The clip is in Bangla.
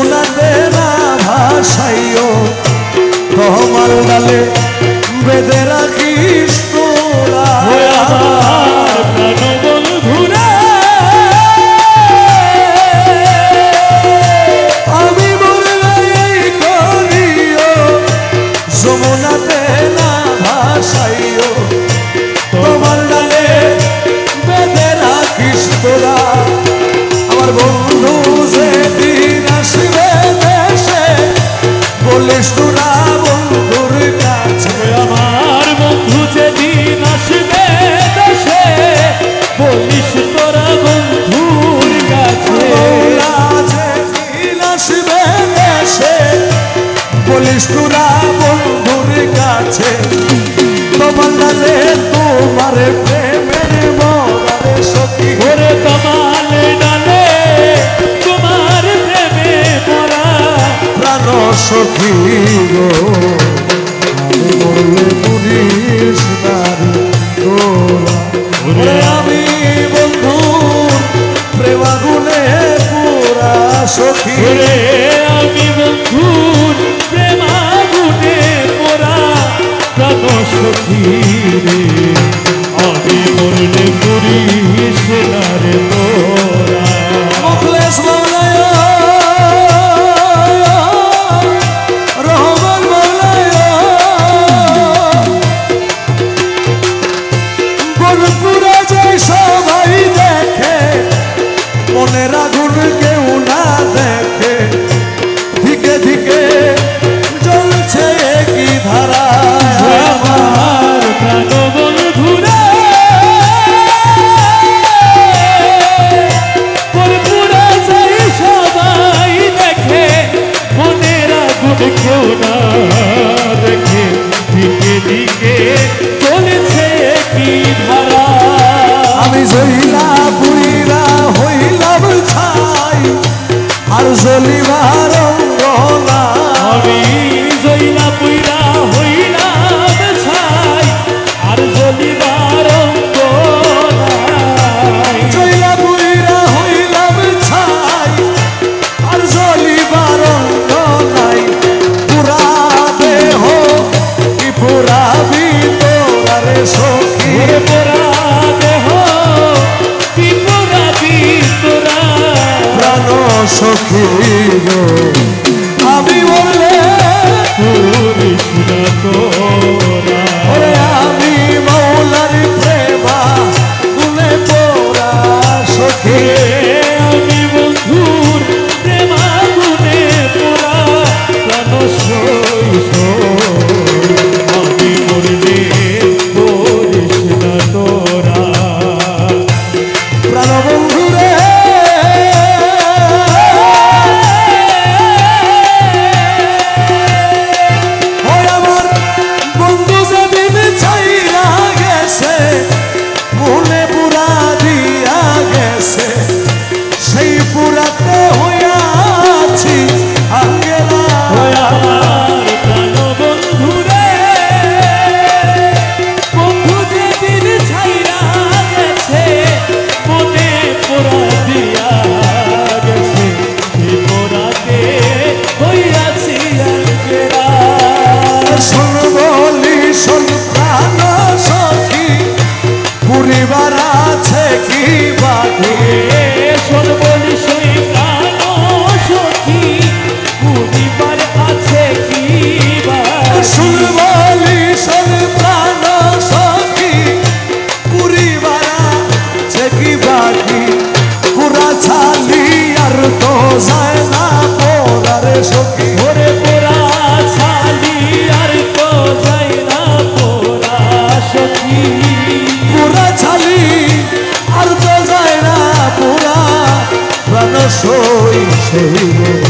যমুনাতে না ভাসাইও তোমার ডালে বেঁধে রাখিস তোরা বন্ধুরা আমি বললাই করিও যমুনাতে না ভাসাইও তোমার ডালে বেঁধে রাখিস তোরা আমার বন্ধু যেদিন আসবে দেশে বলিস তোরা বন্ধুর কাছে আমার বন্ধু যেদিন আসবে দেশে বলিস তোরা বন্ধুর কাছে যেদিন আসবে দেশে বলিস তোরা বন্ধুর কাছে তোমার ডালে তোমার প্রেমের মরারে সখী ওরে তোমার ডালে তোমার প্রেমে মরা প্রাণ সখী গো আমি বললে পুলিশ নারী তোরা ওরে আমি বন্ধু প্রেমাগুনে পুরা সখী ওরে আমি বন্ধুর প্রেমাগুনে মোরা প্রাণ সখী রে আমি মরলে পুরিস না রে তোরা মুখলেস মৌলায় রহমান মৌলায় বনপুরা যাই সবাই দেখে মনের আগুন কেউ না দেখে ধিকে ধিকে জ্বলছে কি ধারা আমার প্রাণ বন্ধুরা বনপুরা যাই সবাই দেখে মনের আগুন কেউ না দেখে দিকে দিকে চলেছে কি ধারা আমি জইলা বুইরা হইলাম ছাই আর জ্বলিবার অঙ্গনা আমি জইলা পুইরা হইলাম ছাই আর জ্বলিবার অঙ্গ নাই জইলা বুইরা হইলাম ছাই আর জ্বলিবার অঙ্গ নাই পুরা দেহ কি পুরা ভিতরে সখী ওরে পোড়া দেহ কি পোড়া তোরা প্রাণ সখী গো আমি বললে পুরিস না তোরা ওরে আমি মৌলার প্রেমা গুনে পোরা সখী আমি বন্ধুর প্রেমাগুনে পোড়া প্রাণ সইস আমি মরলে পুরিস না তোরা প্রাণ বন্ধুরে ওই আমার বন্ধু যেদিন ছাইরা গেছে মনে পুরা দিয়া গেছে সেই পুরাতে হইয়াছি আঙ্গেলা আমার প্রাণ বন্ধুরে বন্ধু যেদিন ছাইরা গেছে মনে পোড়া দিয়া গেছে সেই পোড়াতে হইয়াছি আঙ্গেরা শোন বলি শোন প্রাণ সখী পরিবার আছে কি বাকি শোন বলি সই প্রাণ সখী পরিবার আছে কি শোন বলি শোন প্রাণ সখী পরিবার আছে কি বাকি পুরা ছালি আর তো যায় না পোড়ারে সখী ওরে পোড়া ছালি আর তো যাই না পোড়া সখী পুরা ছালি আর তো যায় না পুরা প্রাণ সই সেই